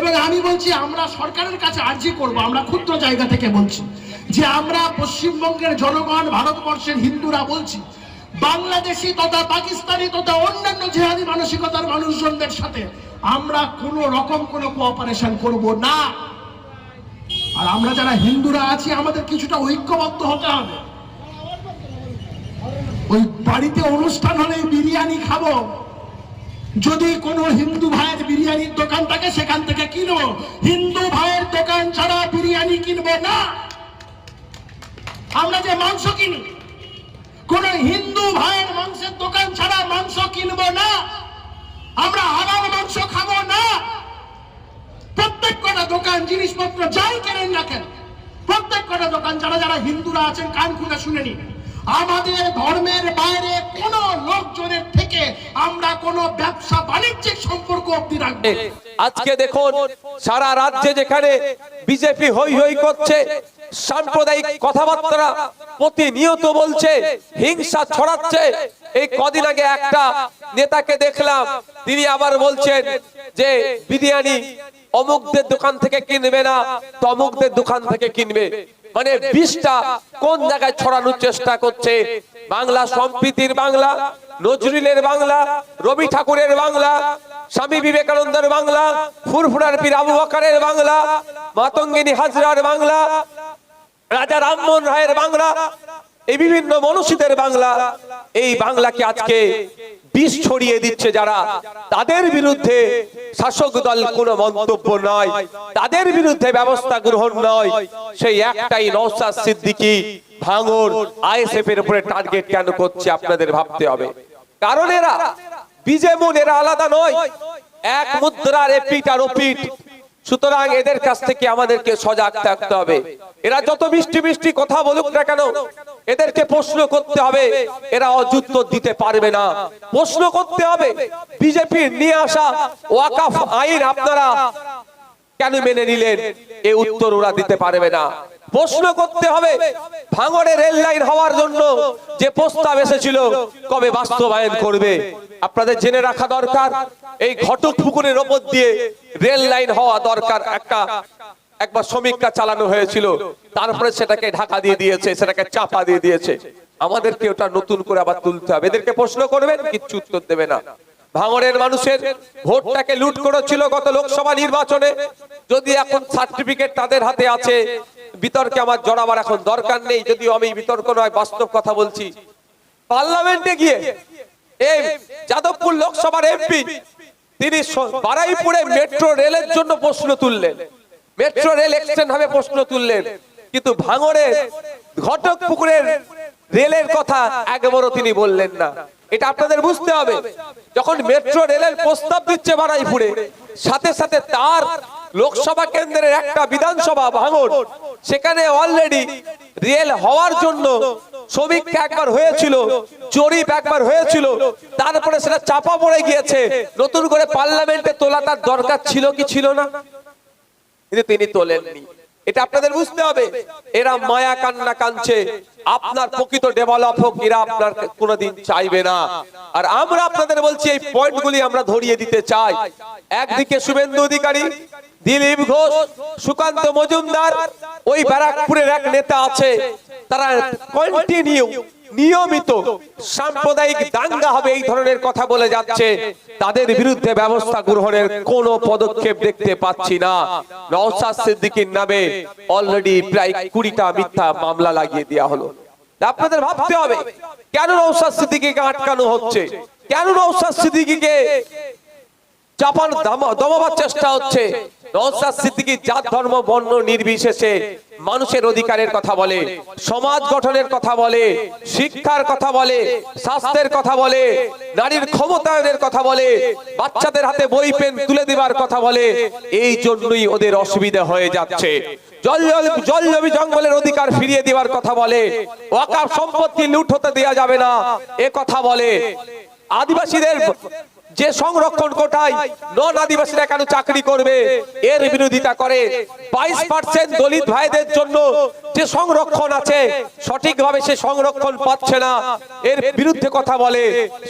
সুতরাং আমি বলছি, আমরা সরকারের কাছে আর্জি করব, আমরা ক্ষুদ্র জায়গা থেকে বলছি যে আমরা পশ্চিমবঙ্গের জনগণ, ভারতবর্ষের হিন্দুরা বলছি, বাংলাদেশি তথা পাকিস্তানি তথা অন্যান্য জিহাদি মানসিকতার মানুষজনদের সাথে আমরা কোনো রকম কোনো কোঅপারেশন করব না। আর আমরা যারা হিন্দুরা আছি আমাদের কিছুটা ঐক্যবদ্ধ হতে হবে। ওই বাড়িতে অনুষ্ঠান হলে বিরিয়ানি খাবো, যদি কোনো হিন্দু ভাইয়ের বিরিয়ানির দোকান থাকে সেখান থেকে কিনবো, হিন্দু ভাইয়ের দোকান ছাড়া বিরিয়ানি কিনবো না। আমরা যে মাংস কিনি, কোন হিন্দু ভাইয়ের মাংসের দোকান ছাড়া মাংস কিনবো না। আমরা হালাল মাংস খাবো না। প্রত্যেক কটা দোকান, জিনিসপত্র যাই কেনেন না কেন, প্রত্যেক কটা দোকান, যারা যারা হিন্দুরা আছেন কান খুলে শুনে নিন, আমাদের ধর্মের বাইরে কোন লোকজনের থেকে আমরা কোন ব্যবসা বাণিজ্যিক সম্পর্ক অবধি রাখবো। আজকে দেখুন সারা রাজ্যে যেখানে বিজেপি হই হই করছে, সাম্প্রদায়িক কথাবার্তা প্রতিনিয়ত বলছে, হিংসা ছড়াচ্ছে। এই কদিন আগে একটা নেতাকে দেখলাম, তিনি আবার বলছেন যে বিরিয়ানি অমুকদের দোকান থেকে কিনবে না, তমুকদের দোকান থেকে কিনবে। মানে বিষটা কোন জায়গায় ছড়ানোর চেষ্টা করছে। বাংলা সম্প্রীতির বাংলা, নজরুলের বাংলা, রবি ঠাকুরের বাংলা, স্বামী বিবেকানন্দের বাংলা, ফুরফুরার পীর আবু বকরের বাংলা, মাতঙ্গিনী হাজরার বাংলা, রাজা রামমোহন রায়ের বাংলা, এই বিভিন্ন মনীষীদের বাংলা। এই বাংলাকে আজকে বিষ ছড়িয়ে দিচ্ছে যারা, তাদের বিরুদ্ধে শাসক দল কোনো মন্তব্য নয়, তাদের বিরুদ্ধে ব্যবস্থা গ্রহণ নয়। সেই একটাই নওশাদ সিদ্দিকী ভাঙড় আইএসএফ এর উপরে টার্গেট কেন করছে আপনাদের ভাবতে হবে। কারণ এরা বিজেমন, এরা আলাদা নয়, এক মুদ্রার এপিঠ আর ওপিঠ। সুতরাং এদের কাছ থেকে আমাদেরকে সজাগ থাকতে হবে। এরা যত মিষ্টি মিষ্টি কথা বলুক না কেন, এদেরকে প্রশ্ন করতে হবে। এরা অযুত্তর দিতে পারবে না। প্রশ্ন করতে হবে, বিজেপির নিয়ে আসা ওয়াকফ আইন আপনারা কেন মেনে নিলেন, এই উত্তর ওরা দিতে পারবে না। প্রশ্ন করতে হবে, ভাঙড়ে রেল লাইন হওয়ার জন্য যে প্রস্তাব এসেছিল কবে বাস্তবায়ন করবে। আপনাদের জেনে রাখা দরকার, এই ঘটক পুকুরের ওপর দিয়ে রেল লাইন হওয়া দরকার। একবার সমীক্ষা চালানো হয়েছিল, তারপরে সেটাকে ঢাকা দিয়ে দিয়েছে, সেটাকে চাপা দিয়ে দিয়েছে। আমাদেরকে ওটা নতুন করে আবার তুলতে হবে। এদেরকে প্রশ্ন করবেন, কিচ্ছু উত্তর দেবে না। ভাঙড়ের মানুষের ভোটটাকে লুট করেছিল গত লোকসভা নির্বাচনে। যদি এখন সার্টিফিকেট তাদের হাতে আছে, বিতর্কে আমার জড়াবার এখন দরকার নেই। যদিও আমি বিতর্ক নয়, বাস্তব কথা বলছি। পার্লামেন্টে গিয়ে এই যাদবপুর লোকসভার এমপি, তিনি বারাইপুরে মেট্রো রেলের জন্য প্রশ্ন তুললেন, মেট্রো রেল এক্সটেন্ড হবে প্রশ্ন তুললেন, কিন্তু ভাঙড়ে ঘটক পুকুরের রেলের কথা একবারও তিনি বললেন না। এটা আপনাদের বুঝতে হবে। যখন মেট্রো রেলের প্রস্তাব দিচ্ছে বারাইপুরে, সাথে সাথে তার লোকসভা কেন্দ্রের একটা বিধানসভা ভাঙড়, সেখানে অলরেডি রেল হওয়ার জন্য সমীক্ষা একবার হয়েছিল, জরিপ একবার হয়েছিল, তারপরে সেটা চাপা পড়ে গিয়েছে। নতুন করে পার্লামেন্টে তোলা তার দরকার ছিল কি ছিল না? কিন্তু তিনি তোলেননি। এটা আপনাদের বুঝতে হবে। এরা মায়া কান্না কাঁদছে, আপনার প্রকৃত ডেভেলপ হোক এরা আপনার কোনোদিন চাইবে না। আর আমরা আপনাদের বলছি, এই পয়েন্টগুলি আমরা ধরিয়ে দিতে চাই। একদিকে শুভেন্দু অধিকারী, দিলীপ ঘোষ, সুকান্ত মজুমদার, ওই ব্যারাকপুরের এক নেতা আছে, তারা কন্টিনিউ নিয়মিত সাম্প্রদায়িক দাঙ্গা হবে এই ধরনের কথা বলে যাচ্ছে। তাদের বিরুদ্ধে ব্যবস্থা গ্রহণের কোনো পদক্ষেপ দেখতে পাচ্ছি না। নওশাদ সিদ্দিকীর নামে অলরেডি প্রায় 20টা মিথ্যা মামলা লাগিয়ে দেওয়া হলো। আপনাদের ভাবতে হবে, কেন নওশাদ সিদ্দিকীকে আটকানো হচ্ছে, কেন নওশাদ সিদ্দিকীকে চাপান দমাবার চেষ্টা হচ্ছে। নওশাদ সিদ্দিকী জাত ধর্ম বর্ণ নির্বিশেষে মানুষের অধিকারের কথা বলে, সমাজ গঠনের কথা বলে, শিক্ষার কথা বলে, স্বাস্থ্যের কথা বলে, নারীর ক্ষমতায়নের কথা বলে, বাচ্চাদের হাতে বই পেন তুলে দেবার কথা বলে। এই জন্যই ওদের অসুবিধা হয়ে যাচ্ছে। জল জঙ্গলের অধিকার ফিরিয়ে দেওয়ার কথা বলে, ওয়াকফ সম্পত্তি লুট হতে দেওয়া যাবে না এ কথা বলে, আদিবাসীদের যে সংরক্ষণ কোটায় নন আদিবাসীরা কেন চাকরি করবে এর বিরোধিতা করে। 22% দলিত ভাইদের জন্য যে সংরক্ষণ আছে সঠিকভাবে সে সংরক্ষণ পাচ্ছে না, এর বিরুদ্ধে কথা বলে।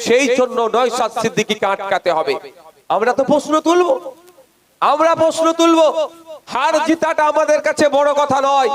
সেই জন্য নওশাদ সিদ্দিকীকে আটকাতে হবে। আমরা তো প্রশ্ন তুলবো, আমরা প্রশ্ন তুলবো, হার জিতাটা আমাদের কাছে বড় কথা নয়,